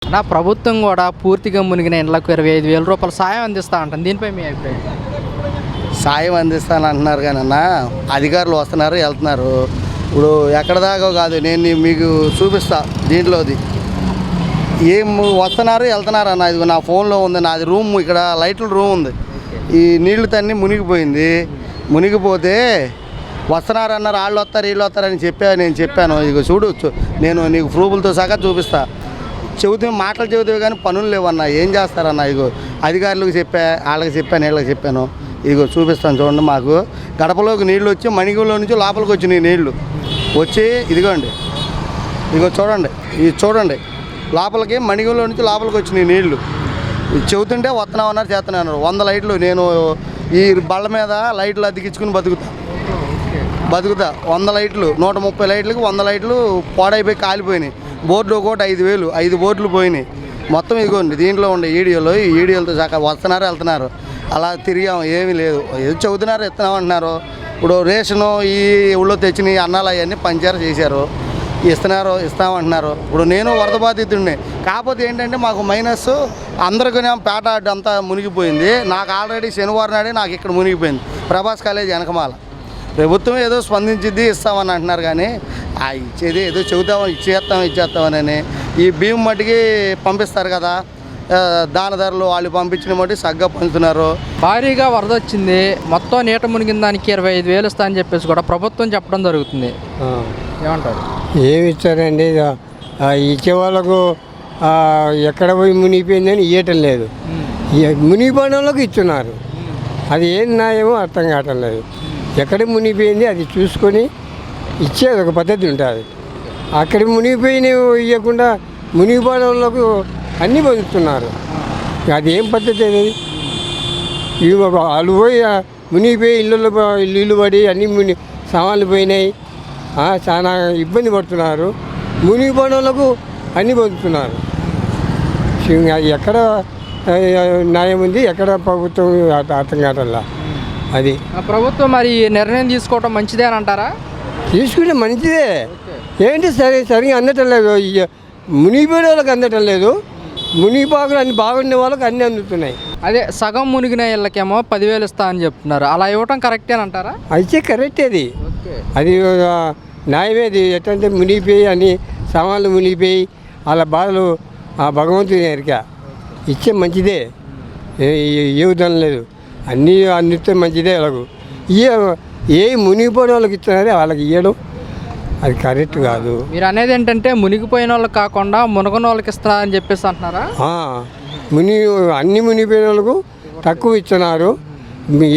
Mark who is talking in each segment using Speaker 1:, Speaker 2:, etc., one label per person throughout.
Speaker 1: నా ప్రభుత్వం కూడా పూర్తిగా మునిగిన ఇండ్లకు 25,000 రూపాయల సాయం అందిస్తా ఉంటుంది. దీనిపై మీ అభిప్రాయం?
Speaker 2: సాయం అందిస్తాను అంటున్నారు కానీ అన్న, అధికారులు వస్తున్నారు వెళ్తున్నారు. ఇప్పుడు ఎక్కడ దాకా కాదు, నేను మీకు చూపిస్తా దీంట్లోది ఏం వస్తున్నారు వెళ్తున్నారు అన్న. ఇది నా ఫోన్లో ఉంది, నాది రూమ్, ఇక్కడ లైట్ల రూమ్ ఉంది. ఈ నీళ్లు తన్ని మునిగిపోయింది. మునిగిపోతే వస్తున్నారు అన్నారు, వాళ్ళు వస్తారు వీళ్ళు వస్తారని నేను చెప్పాను. ఇక చూడు, నేను నీకు ప్రూఫ్లతో సహా చూపిస్తా. చెబుతే మాటలు చెబుతావు కానీ పనులు లేవన్నా, ఏం చేస్తారన్న. ఇగో అధికారులకు వాళ్ళకి చెప్పాను వీళ్ళకి చెప్పాను. ఇదిగో చూపిస్తాను చూడండి. మాకు గడపలోకి నీళ్ళు వచ్చి మణిగూలో నుంచి లోపలికి వచ్చినాయి నీళ్లు వచ్చి, ఇదిగోండి ఇదిగో చూడండి, ఇది చూడండి, లోపలికి మణిగూలో నుంచి లోపలికి వచ్చినాయి నీళ్లు. చెబుతుంటే వస్తున్నామన్నారు చేస్తున్నాను. 100 లైట్లు నేను ఈ బళ్ళ మీద లైట్లు అతికించుకుని బతుకుతా 100 లైట్లు, 130 లైట్లకి 100 లైట్లు పాడైపోయి కాలిపోయినాయి. బోర్డు ఒకటి 5,000, 5 బోర్డులు పోయినాయి మొత్తం. ఇదిగోండి దీంట్లో ఉండే ఈ వీడియోలతో సహా వస్తున్నారు వెళ్తున్నారు. అలా తిరిగాము, ఏమీ లేదు. ఏదో చెబుతున్నారు ఇస్తున్నాం అంటున్నారు. ఇప్పుడు రేషను ఈ ఊళ్ళో తెచ్చిన అన్నాలు అవన్నీ పంచారు చేశారు, ఇస్తామంటున్నారు. ఇప్పుడు నేను వరద బాధితుడిని. కాకపోతే ఏంటంటే మాకు మైనస్, అందరికీ పేట అంతా మునిగిపోయింది. నాకు ఆల్రెడీ శనివారం నాడే నాకు ఇక్కడ మునిగిపోయింది. ప్రభాస్ కాలేజ్ వెనకమాల. ప్రభుత్వం ఏదో స్పందించింది ఇస్తామని అంటున్నారు కానీ ఇచ్చేది ఏదో ఇచ్చేస్తామని ఈ బియ్యం మట్టికి పంపిస్తారు కదా, దాని ధరలు వాళ్ళు పంపించిన మట్టి సగ్గా పంచుతున్నారు.
Speaker 1: భారీగా వరద వచ్చింది, మొత్తం నీట మునిగిన దానికి 25,000 ఇస్తా అని చెప్పేసి కూడా ప్రభుత్వం చెప్పడం జరుగుతుంది. ఏమంటారు?
Speaker 3: ఏమి ఇస్తారండి, ఇచ్చే వాళ్ళకు ఎక్కడ పోయి మునిగిపోయిందని ఇవ్వటం లేదు, మునిగిపోయిన వాళ్ళకు ఇస్తున్నారు. అది ఏం న్యాయమో అర్థం కావటం లేదు. ఎక్కడ మునిగిపోయింది అది చూసుకొని ఇచ్చేది ఒక పద్ధతి ఉంటుంది. అక్కడ మునిగిపోయిన ఇవ్వకుండా మునిగిపోయిన వాళ్ళకు అన్నీ పొందుతున్నారు. అది ఏం పద్ధతి అనేది? వాళ్ళు పోయి మునిగిపోయి ఇల్లు పడి అన్నీ సామాన్లు పోయినాయి, చాలా ఇబ్బంది పడుతున్నారు. మునిగిపోయిన వాళ్ళకు అన్నీ పొందుతున్నారు. ఎక్కడ న్యాయం ఉంది, ఎక్కడ ప్రభుత్వం అర్థం కావట్లా. అది
Speaker 1: ప్రభుత్వం మరి నిర్ణయం తీసుకోవడం మంచిదే అని అంటారా?
Speaker 3: తీసుకుంటే మంచిదే. ఏంటి సరిగా అందటం లేదు, మునిగిపోయిన వాళ్ళకి అందటం లేదు, మునిగిపోకలు అన్ని బాగుండే వాళ్ళకి అన్నీ అందుతున్నాయి.
Speaker 1: అదే సగం మునిగిన ఇళ్ళకేమో 10,000 ఇస్తా అని చెప్తున్నారు. అలా ఇవ్వటం కరెక్టేనంటారా?
Speaker 3: అయితే కరెక్ట్ అది న్యాయమేది. ఎట్లంటే మునిగిపోయి అన్ని సామాన్లు మునిగిపోయి వాళ్ళ బాధలు ఆ భగవంతుని ఎరిక ఇచ్చే మంచిదే, ఏ ఉదాహరణ లేదు. అన్నీ అందిస్తే మంచిదే. వాళ్ళకు ఏ మునిగిపోయిన వాళ్ళకి ఇస్తున్నారు, వాళ్ళకి ఇవ్వడం అది కరెక్ట్ కాదు.
Speaker 1: మీరు అనేది ఏంటంటే మునిగిపోయిన వాళ్ళకి కాకుండా మునగని వాళ్ళకి ఇస్తున్నారని చెప్పేసి అంటున్నారా?
Speaker 3: అన్ని మునిగిపోయిన వాళ్ళకు తక్కువ ఇస్తున్నారు.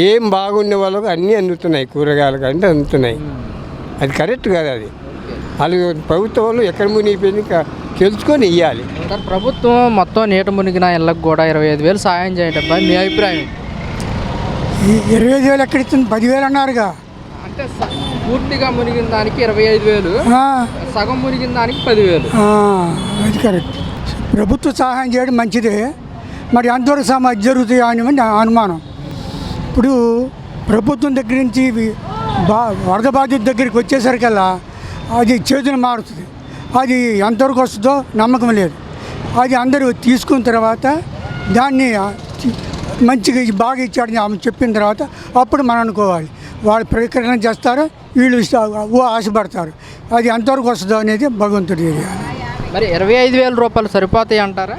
Speaker 3: ఏం బాగుండే వాళ్ళకు అన్నీ అందుతున్నాయి, కూరగాయలకు అంటే అందుతున్నాయి. అది కరెక్ట్ కాదు. అది వాళ్ళు ప్రభుత్వం వాళ్ళు ఎక్కడ మునిగిపోయింది తెలుసుకొని ఇవ్వాలి.
Speaker 1: ప్రభుత్వం మొత్తం నీట మునిగిన ఇళ్ళకు కూడా 25,000 సాయం చేయడం మీ అభిప్రాయం?
Speaker 4: 25,000 ఎక్కడ ఇస్తుంది? 10,000 అన్నారుగా.
Speaker 1: అంటే పూర్తిగా మునిగిన దానికి 25,000, సగం మునిగిన దానికి 10,000.
Speaker 4: అది కరెక్ట్. ప్రభుత్వ సహాయం చేయడం మంచిదే. మరి అంతవరకు సమాజం జరుగుతాయి అని అనుమానం. ఇప్పుడు ప్రభుత్వం దగ్గర నుంచి వరద బాధిత దగ్గరికి వచ్చేసరికల్లా అది చేతులు మారుతుంది. అది ఎంతవరకు వస్తుందో నమ్మకం లేదు. అది అందరూ తీసుకున్న తర్వాత దాన్ని మంచిగా బాగా ఇచ్చాడని ఆమె చెప్పిన తర్వాత అప్పుడు మనం అనుకోవాలి. వాళ్ళు ప్రకటన చేస్తారు, వీళ్ళు ఆశపడతారు. అది ఎంతవరకు వస్తుందో అనేది భగవంతుడు తెలియాలి.
Speaker 1: మరి 25,000 రూపాయలు సరిపోతాయి అంటారా?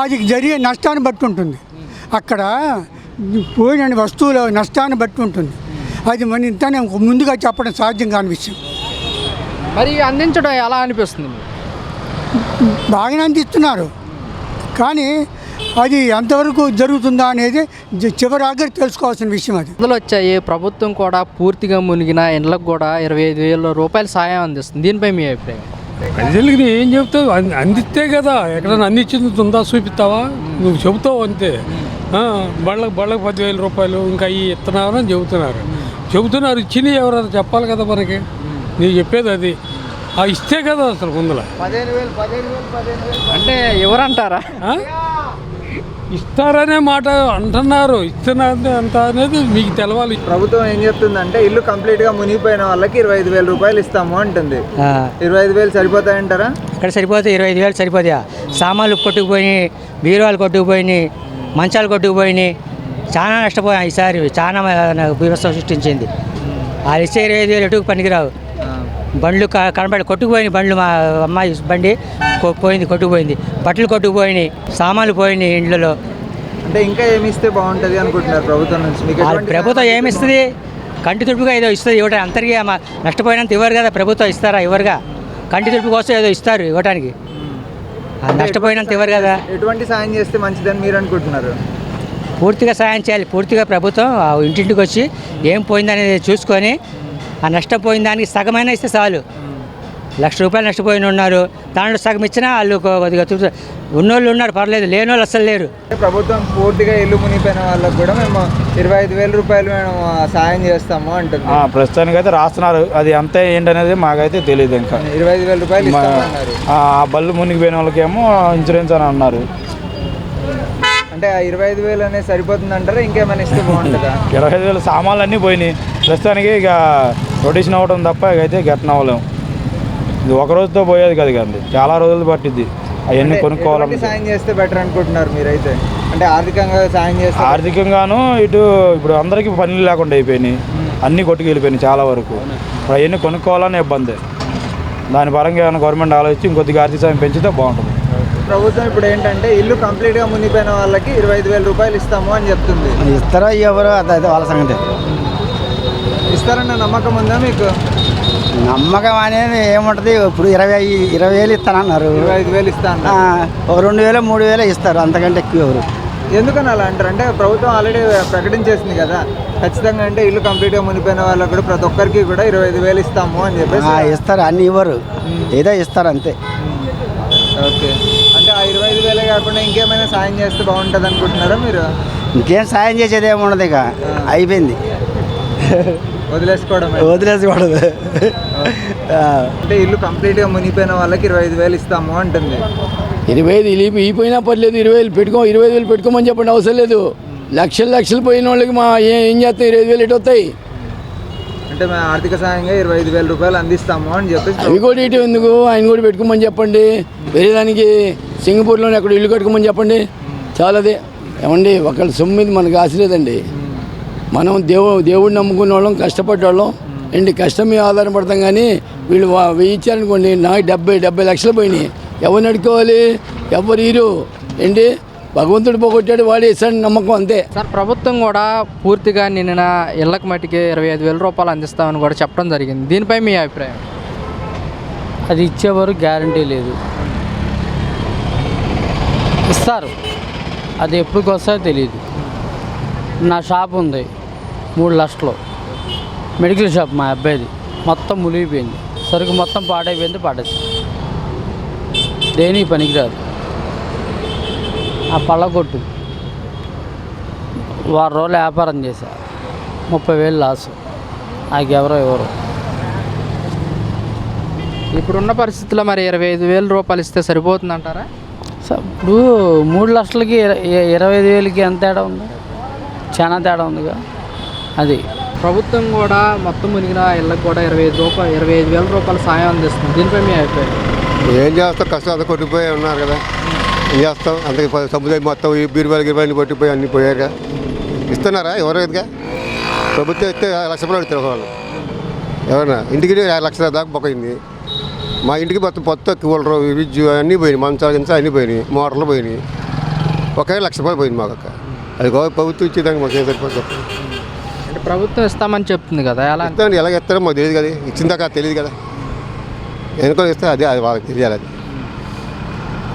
Speaker 4: అది జరిగే నష్టాన్ని బట్టి ఉంటుంది. అక్కడ పోయిన వస్తువుల నష్టాన్ని బట్టి ఉంటుంది. అది మన ఇంతనే ముందుగా చెప్పడం సాధ్యం కాని విషయం.
Speaker 1: మరి అందించడం ఎలా అనిపిస్తుంది?
Speaker 4: బాగానే అందిస్తున్నారు కానీ అది ఎంతవరకు జరుగుతుందా అనేది చివరి ఆఖరి తెలుసుకోవాల్సిన విషయం. అది
Speaker 1: వరదలు వచ్చాయి, ప్రభుత్వం కూడా పూర్తిగా మునిగిన ఇండ్లకు కూడా 25,000 రూపాయలు సాయం అందిస్తుంది. దీనిపై మీ అభిప్రాయం?
Speaker 5: ప్రజలకి ఏం చెప్తావు? అందిస్తే కదా. ఎక్కడన్నా అందించింది ఉందా చూపిస్తావా? నువ్వు చెబుతావు అంతే. బళ్ళకు 10,000 రూపాయలు ఇంకా ఈ ఇస్తున్నారని చెబుతున్నారు. ఇచ్చినవి ఎవరైనా చెప్పాలి కదా మనకి. నీకు చెప్పేది అది. ఇస్తే కదా అసలు ముందులో
Speaker 1: 15,000 అంటే ఎవరంటారా?
Speaker 5: ఇస్తారనే మాట అంటున్నారు, ఇస్తున్నారు అంత అనేది మీకు తెలవాలి.
Speaker 6: ప్రభుత్వం ఏం చెప్తుందంటే ఇల్లు కంప్లీట్గా మునిగిపోయిన వాళ్ళకి 25,000 రూపాయలు ఇస్తాము అంటుంది. 25,000 సరిపోతాయంటారా?
Speaker 7: ఇక్కడ సరిపోతే 25,000 సరిపోతాయా? సామాన్లు కొట్టుకుపోయినాయి, బీరువాలు కొట్టుకుపోయినాయి, మంచాలు కొట్టుకుపోయినాయి, చాలా నష్టపోయాం. ఈసారి చాలా వ్యవస్థ సృష్టించింది. వాళ్ళు ఇచ్చే 25,000 ఎటుకు పనికిరావు. బండ్లు కనబడి కొట్టుకుపోయినాయి, బండ్లు మా అమ్మాయి బండి పోయింది, కొట్టుకుపోయింది, బట్టలు కొట్టుకుపోయినాయి, సామాన్లు పోయినాయి ఇండ్లలో.
Speaker 6: అంటే ఇంకా ఏమి ఇస్తే బాగుంటుంది అనుకుంటున్నారు ప్రభుత్వం నుంచి? మీకు
Speaker 7: ప్రభుత్వం ఏమిస్తుంది? కంటి తుడుపుగా ఏదో ఇస్తుంది ఇవ్వడానికి. అందరికీ నష్టపోయినంత ఇవ్వరు కదా, ప్రభుత్వం ఇస్తారా? ఇవ్వరుగా. కంటి తుడుపు కోసం ఏదో ఇస్తారు ఇవ్వడానికి, నష్టపోయినంత ఇవ్వరు కదా.
Speaker 6: ఎటువంటి సాయం చేస్తే మంచిదని మీరు అనుకుంటున్నారు?
Speaker 7: పూర్తిగా సాయం చేయాలి. పూర్తిగా ప్రభుత్వం ఇంటింటికి వచ్చి ఏం పోయిందనేది చూసుకొని ఆ నష్టపోయిన దానికి సగమైనా ఇస్తే చాలు. 1,00,000 రూపాయలు నష్టపోయిన ఉన్నారు, దాంట్లో సగం ఇచ్చినా వాళ్ళు కొద్దిగా ఉన్నోళ్ళు ఉన్నారు, పర్లేదు, లేని వాళ్ళు అస్సలు లేరు.
Speaker 6: ప్రభుత్వం పూర్తిగా ఇల్లు మునిగిపోయిన వాళ్ళకు కూడా మేము 25,000 రూపాయలు మేము సాయం చేస్తాము అంటుంది.
Speaker 8: ప్రస్తుతానికి అయితే రాస్తున్నారు, అది అంతే ఏంటనేది మాకైతే తెలియదు. ఇంకా
Speaker 6: 25,000 రూపాయలు ఇస్తామన్నారు.
Speaker 8: ఆ బళ్ళు మునిగిపోయిన వాళ్ళకేమో ఇన్సూరెన్స్ అని అన్నారు.
Speaker 6: అంటే ఆ 25,000 అనేది సరిపోతుంది అంటారా? ఇంకేమైనా ఇస్తే బాగుంటుందా?
Speaker 8: 25,000 సామాన్లు అన్నీ పోయినాయి. ప్రస్తుతానికి ఇక రొటేషన్ అవ్వడం తప్ప అయితే గెట్టన అవ్వలేము. ఇది ఒక రోజుతో పోయేది కదా కండి, చాలా రోజులు పట్టిద్ది అవన్నీ కొనుక్కోవాలంటే.
Speaker 6: సాయం చేస్తే బెటర్ అనుకుంటున్నారు మీరైతే? అంటే ఆర్థికంగా సాయం చేస్తే?
Speaker 8: ఆర్థికంగాను ఇప్పుడు అందరికీ పనులు లేకుండా అయిపోయినాయి, అన్నీ కొట్టుకు వెళ్ళిపోయినాయి చాలా వరకు. ఇప్పుడు అవన్నీ కొనుక్కోవాలని ఇబ్బంది. దాని పరంగా ఏమైనా గవర్నమెంట్ ఆలోచించి ఇంకొద్దిగా ఆర్థిక సాయం పెంచితే బాగుంటుంది.
Speaker 6: ప్రభుత్వం ఇప్పుడు ఏంటంటే ఇల్లు కంప్లీట్గా మునిగిపోయిన వాళ్ళకి 25,000 రూపాయలు ఇస్తాము అని చెప్తుంది.
Speaker 2: ఇస్తారా ఎవరు అదైతే వాళ్ళ సంగతి.
Speaker 6: ఇస్తారన్న నమ్మకం ఉందా మీకు?
Speaker 2: నమ్మకం అనేది ఏముంటుంది? ఇప్పుడు 20,000 ఇస్తానన్నారు,
Speaker 6: 25,000 ఇస్తా అన్నారు.
Speaker 2: 2,000 3,000 ఇస్తారు, అంతకంటే ఎక్కువ ఎవరు.
Speaker 6: ఎందుకని అలా అంటారు? అంటే ప్రభుత్వం ఆల్రెడీ ప్రకటించేసింది కదా, ఖచ్చితంగా అంటే ఇల్లు కంప్లీట్గా మునిగిపోయిన వాళ్ళకి కూడా ప్రతి ఒక్కరికి కూడా 25,000 ఇస్తాము అని చెప్పేసి.
Speaker 2: ఇస్తారు, అన్ని ఇవ్వరు, ఏదో ఇస్తారు అంతే.
Speaker 6: ఓకే, అంటే ఆ 25,000 కాకుండా ఇంకేమైనా సాయం చేస్తే బాగుంటుంది అనుకుంటున్నారా మీరు?
Speaker 2: ఇంకేం సాయం చేసేది ఏముండదు, ఇక అయిపోయింది, వదిలేసుకోవడదు.
Speaker 6: అంటే ఇల్లు కంప్లీట్గా మునిగిపోయిన వాళ్ళకి 25,000 ఇస్తాము అంటుంది.
Speaker 9: 25,000 ఇపోయినా పర్లేదు, 25,000 పెట్టుకోమని చెప్పండి, అవసరం లేదు. లక్షలు పోయిన వాళ్ళకి ఏం చేస్తాయి? 25,000 ఎటు వస్తాయి?
Speaker 6: అంటే మేము ఆర్థిక సాయంగా 25,000 రూపాయలు అందిస్తాము అని చెప్పేసి.
Speaker 9: అవి కూడా ఇటు ఎందుకు, ఆయన కూడా పెట్టుకోమని చెప్పండి. వేరే దానికి సింగపూర్లోనే అక్కడ ఇల్లు కట్టుకోమని చెప్పండి, చాలాదే. ఏమండి, ఒకళ్ళ సొమ్ము మీద మనకు ఆశ లేదండి. మనం దేవుడిని నమ్ముకున్న వాళ్ళం, కష్టపడ్డవాళ్ళం ఏంటి, కష్టం మీద ఆధారపడతాం. కానీ వీళ్ళు 1000 ఇచ్చారనుకోండి, నాకు 70 లక్షలు పోయినాయి. ఎవరిని అడుకోవాలి? ఎవరు హీరో ఏంటి? భగవంతుడు పోగొట్టాడు, వాడే ఇస్తాడని నమ్మకం, అంతే.
Speaker 1: సార్, ప్రభుత్వం కూడా పూర్తిగా నిన్న ఇళ్ళకి మట్టికి 25,000 రూపాయలు అందిస్తామని కూడా చెప్పడం జరిగింది. దీనిపై మీ అభిప్రాయం?
Speaker 7: అది ఇచ్చేవారు గ్యారంటీ లేదు, ఇస్తారు, అది ఎప్పటికి వస్తాయో తెలియదు. నా షాప్ ఉంది, 3 లక్షలు మెడికల్ షాప్ మా అబ్బాయిది, మొత్తం మునిగిపోయింది, సరుకు మొత్తం పాడైపోయింది, పాడేసి దేనికి పనికిరాదు. ఆ పళ్ళ కొట్టు వారం రోజులు వ్యాపారం చేశా, 30,000 లాసు, నాకు ఎవరో
Speaker 1: ఇప్పుడున్న పరిస్థితుల్లో మరి 25,000 రూపాయలు ఇస్తే సరిపోతుందంటారా?
Speaker 7: ఇప్పుడు 3 లక్షలకి 25,000కి ఎంత తేడా ఉంది? చాలా తేడా ఉందిగా. అది
Speaker 1: ప్రభుత్వం కూడా మొత్తం మునిగిన ఇళ్ళకి కూడా 25,000 రూపాయలు సాయం అందిస్తుంది. దీనిపై మీ అభిప్రాయం?
Speaker 10: ఏం చేస్తాం, కష్టం అంతా కొట్టిపోయి ఉన్నారు కదా, ఏం చేస్తాం? అంతకి సముదాయం మొత్తం బీరువాలు కొట్టిపోయి అన్నీ పోయాక ఇస్తున్నారా? ఎవరో ఇదిగా ప్రభుత్వం ఇస్తే 1,00,000 రూపాయలు ఇస్తారు వాళ్ళు. ఎవరన్నా ఇంటికి 2 లక్షల దాకా పోయింది. మా ఇంటికి మొత్తం కూలరు, ఫ్రిడ్జ్ అన్నీ పోయినాయి, మంచాలు గించాలు అన్నీ పోయినాయి, మోటార్లు పోయినాయి. ఒకే 1,00,000 రూపాయలు పోయింది మాకు. అది ప్రభుత్వం ఇచ్చేదానికి మాకు ఏం సరిపోతుంది?
Speaker 1: అంటే ప్రభుత్వం ఇస్తామని చెప్తుంది కదా, ఎలా
Speaker 10: ఇస్తామండి, ఎలాగ ఇస్తారో మాకు తెలియదు కదా, ఇచ్చిందాకా తెలియదు కదా, ఎందుకో ఇస్తే అది వాళ్ళకి తెలియాలి. అది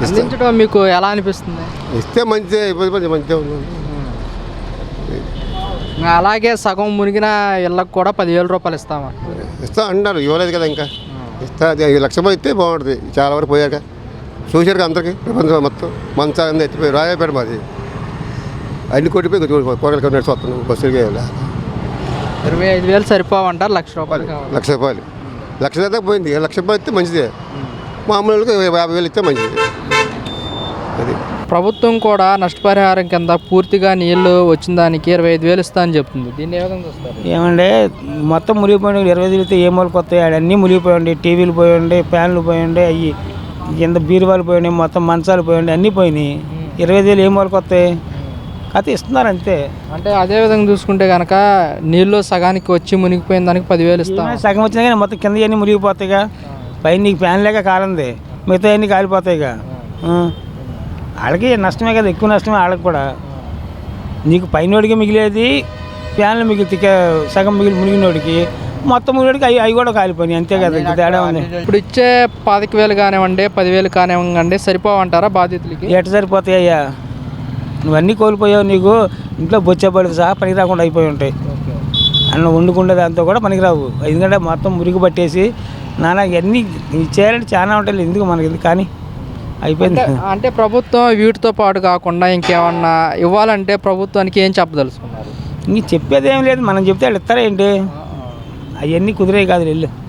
Speaker 1: అందించడం మీకు ఎలా అనిపిస్తుంది?
Speaker 10: ఇస్తే మంచిదే, మంచిగా ఉంది.
Speaker 1: అలాగే సగం మునిగిన ఇళ్ళకు కూడా 10,000 రూపాయలు ఇస్తామా?
Speaker 10: ఇస్తా అంటున్నారు, ఇవ్వలేదు కదా ఇంకా. ఇస్తా, అది 1,00,000 రూపాయలు ఇస్తే బాగుంటుంది. చాలా వరకు పోయాక చూశారు కదా అందరికీ, ప్రపంచం మొత్తం మంచాలు ఎత్తిపోయి రాయపేట మాది అన్ని కొట్టిపోయి కోడలు నడిచి వస్తున్నాం బస్సులకి.
Speaker 1: 25,000 సరిపోవంటారు? 1,00,000 రూపాయలు కావాలి.
Speaker 10: 1,00,000 రూపాయలు 1,00,000 దాకా పోయింది. 1,00,000 రూపాయలు ఇస్తే మంచిదే, మామూలుగా 50,000 ఇస్తే మంచిది. అది
Speaker 1: ప్రభుత్వం కూడా నష్టపరిహారం కింద పూర్తిగా నీళ్లు వచ్చిన దానికి 25,000 ఇస్తా అని చెప్తుంది. దీన్ని ఏ విధంగా చూస్తారు?
Speaker 11: ఏమంటే మొత్తం మునిగిపోయింది. 20 తిరిగితే ఏ మూలకి వస్తాయి? అన్నీ మునిగిపోయండి. టీవీలు పోయండి, ఫ్యాన్లు పోయండి, అవి కింద బీరువాలు పోయండి, మొత్తం మంచాలు పోయండి, అన్నీ పోయినాయి. 25,000 ఏ మూలకి వస్తాయి? అయితే ఇస్తున్నారు అంతే.
Speaker 1: అంటే అదే విధంగా చూసుకుంటే కనుక నీళ్ళు సగానికి వచ్చి మునిగిపోయిన దానికి 10,000 ఇస్తాం.
Speaker 11: సగం వచ్చినా కానీ మొత్తం కింద అన్నీ మునిగిపోతాయిగా. పైన నీకు ఫ్యాన్ లేక కాలంది, మిగతా అన్నీ కాలిపోతాయిగా. వాళ్ళకి నష్టమే కదా, ఎక్కువ నష్టమే వాళ్ళకి కూడా. నీకు పైనోడికి మిగిలేది ఫ్యాన్లు మిగిలితే సగం మునిగినోడికి, మొత్తం మునిగినోడికి అవి కూడా కాలిపోయినాయి, అంతే కదా. ఇంక తేడా ఉంది.
Speaker 1: ఇప్పుడు ఇచ్చే 25,000 కానివ్వండి, 10,000 కానివ్వండి, సరిపోవంటారా బాధితులకి?
Speaker 11: ఎట్ట సరిపోతాయి అయ్యా? నువ్వన్నీ కోల్పోయావు. నీకు ఇంట్లో బొచ్చేపడికి సహా పనికి రాకుండా అయిపోయి ఉంటాయి. అన్నం వండుకుంటే దాంతో కూడా పనికిరావు. ఎందుకంటే మొత్తం మురిగి పట్టేసి నాన్న ఇవన్నీ చేయాలంటే చాలా ఉంటాయి. ఎందుకు మనకి కానీ అయిపోయింది.
Speaker 1: అంటే ప్రభుత్వం వీటితో పాటు కాకుండా ఇంకేమన్నా ఇవ్వాలంటే ప్రభుత్వానికి ఏం చెప్పదలుచుకున్నారు?
Speaker 11: ఇంక చెప్పేది ఏం లేదు. మనం చెప్తే వాళ్ళు ఇస్తారా ఏంటి? అవన్నీ కుదిరే కాదు వెళ్ళు.